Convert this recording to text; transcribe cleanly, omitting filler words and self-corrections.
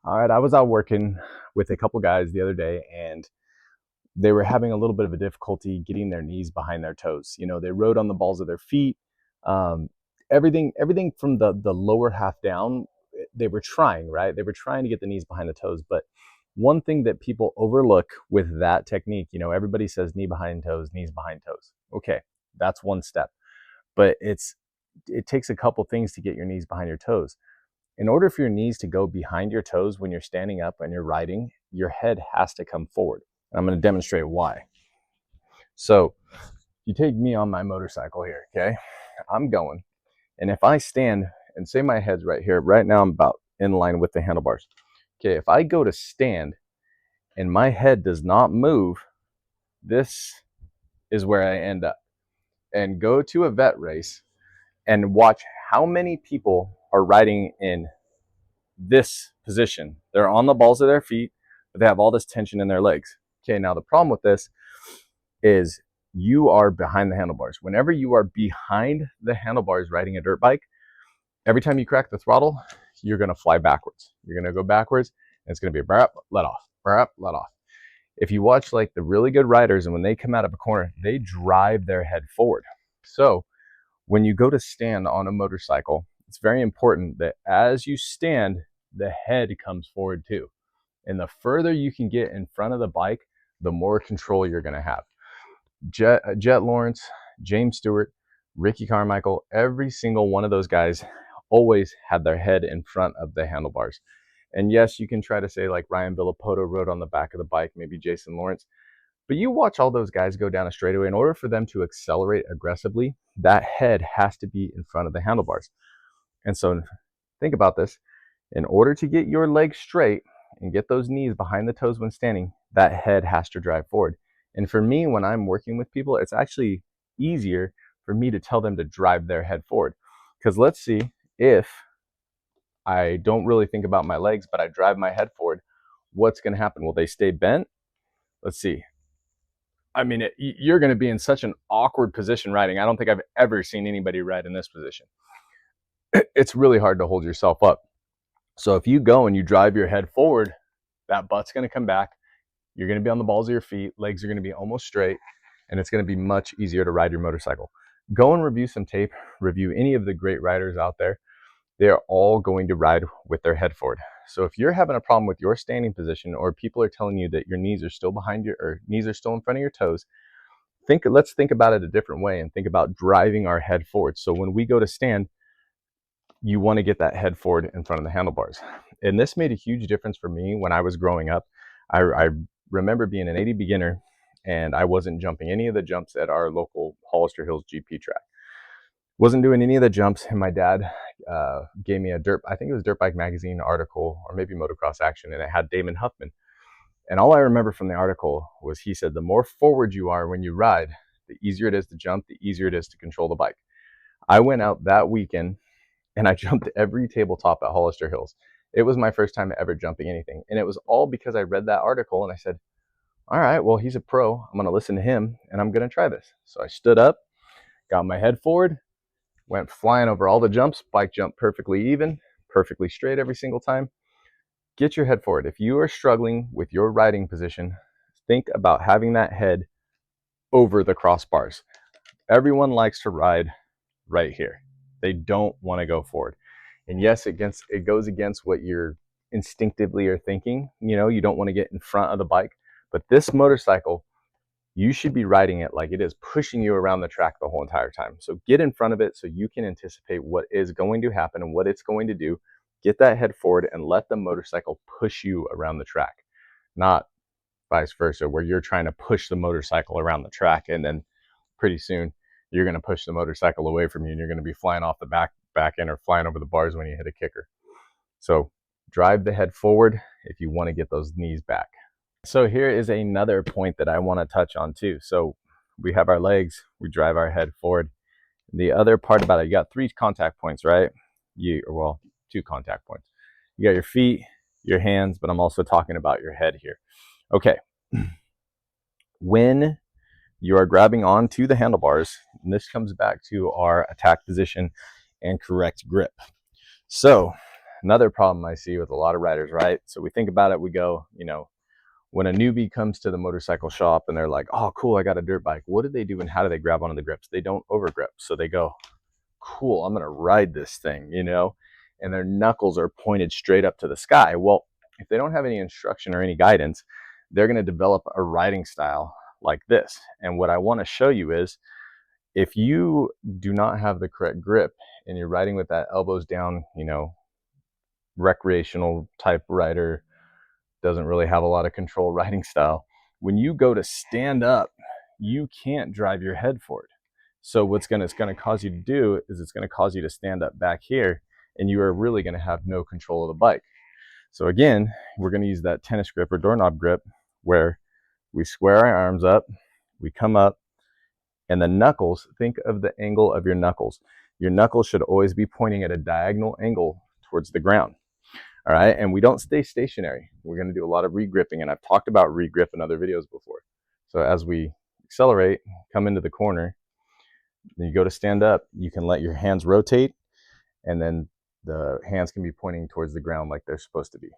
All right, I was out working with a couple guys the other day, and they were having a little bit of a difficulty getting their knees behind their toes. You know, they rode on the balls of their feet. Um, everything from the lower half down, they were trying, right? They were trying to get the knees behind the toes. But one thing that people overlook with that technique, you know, everybody says knee behind toes, knees behind toes. Okay, that's one step, but it takes a couple things to get your knees behind your toes. In order for your knees to go behind your toes when you're standing up and you're riding, your head has to come forward. And I'm going to demonstrate why. So you take me on my motorcycle here, okay? I'm going. And if I stand and say my head's right here, right now I'm about in line with the handlebars. Okay, if I go to stand and my head does not move, this is where I end up. And go to a vet race and watch how many people are riding in this position. They're on the balls of their feet, but they have all this tension in their legs. Okay, now the problem with this is you are behind the handlebars. Whenever you are behind the handlebars riding a dirt bike, every time you crack the throttle, you're going to fly backwards. You're going to go backwards, and it's going to be a burp, let off, burp, let off. If you watch like the really good riders, and when they come out of a corner, they drive their head forward. So when you go to stand on a motorcycle, it's very important that as you stand, the head comes forward too. And the further you can get in front of the bike, the more control you're going to have. Jet Lawrence, James Stewart, Ricky Carmichael, every single one of those guys always had their head in front of the handlebars. And yes, you can try to say like Ryan Villapoto rode on the back of the bike, maybe Jason Lawrence, but you watch all those guys go down a straightaway. In order for them to accelerate aggressively, that head has to be in front of the handlebars. And so think about this. In order to get your legs straight and get those knees behind the toes when standing, that head has to drive forward. And for me, when I'm working with people, it's actually easier for me to tell them to drive their head forward. Because let's see if I don't really think about my legs, but I drive my head forward, what's going to happen? Will they stay bent? Let's see. I mean, you're going to be in such an awkward position riding. I don't think I've ever seen anybody ride in this position. It's really hard to hold yourself up. So if you go and you drive your head forward, that butt's going to come back. You're going to be on the balls of your feet. Legs are going to be almost straight, and it's going to be much easier to ride your motorcycle. Go and review some tape. Review any of the great riders out there. They are all going to ride with their head forward. So if you're having a problem with your standing position, or people are telling you that your knees are still behind your, or knees are still in front of your toes, let's think about it a different way and think about driving our head forward. So when we go to stand, you want to get that head forward in front of the handlebars. And this made a huge difference for me when I was growing up. I remember being an 80 beginner, and I wasn't jumping any of the jumps at our local Hollister Hills GP track. Wasn't doing any of the jumps, and my dad gave me I think it was Dirt Bike Magazine article, or maybe Motocross Action, and it had Damon Huffman. And all I remember from the article was he said, the more forward you are when you ride, the easier it is to jump, the easier it is to control the bike. I went out that weekend and I jumped every tabletop at Hollister Hills. It was my first time ever jumping anything. And it was all because I read that article and I said, all right, well, he's a pro. I'm going to listen to him and I'm going to try this. So I stood up, got my head forward, went flying over all the jumps, bike jumped perfectly even, perfectly straight every single time. Get your head forward. If you are struggling with your riding position, think about having that head over the crossbars. Everyone likes to ride right here. They don't want to go forward. And yes, it goes against what you're instinctively are thinking. You know, you don't want to get in front of the bike. But this motorcycle, you should be riding it like it is pushing you around the track the whole entire time. So get in front of it so you can anticipate what is going to happen and what it's going to do. Get that head forward and let the motorcycle push you around the track, not vice versa, where you're trying to push the motorcycle around the track, and then pretty soon you're going to push the motorcycle away from you and you're going to be flying off the back end or flying over the bars when you hit a kicker. So drive the head forward if you want to get those knees back. So here is another point that I want to touch on too. So we have our legs, we drive our head forward. The other part about it, you got 3 contact points, right? Well, 2 contact points. You got your feet, your hands, but I'm also talking about your head here. Okay. When you are grabbing onto the handlebars, and this comes back to our attack position and correct grip. So another problem I see with a lot of riders, right? So we think about it, we go, you know, when a newbie comes to the motorcycle shop and they're like, oh, cool, I got a dirt bike. What do they do and how do they grab onto the grips? They don't over grip. So they go, cool, I'm going to ride this thing, you know, and their knuckles are pointed straight up to the sky. Well, if they don't have any instruction or any guidance, they're going to develop a riding style like this. And what I want to show you is, if you do not have the correct grip and you're riding with that elbows down, you know, recreational type rider, doesn't really have a lot of control riding style, when you go to stand up, you can't drive your head forward. So what's it's going to cause you to do is it's going to cause you to stand up back here, and you are really going to have no control of the bike. So again, we're going to use that tennis grip or doorknob grip where we square our arms up, we come up, and the knuckles, think of the angle of your knuckles. Your knuckles should always be pointing at a diagonal angle towards the ground. All right, and we don't stay stationary. We're going to do a lot of regripping, and I've talked about regrip in other videos before. So as we accelerate, come into the corner, then you go to stand up, you can let your hands rotate, and then the hands can be pointing towards the ground like they're supposed to be.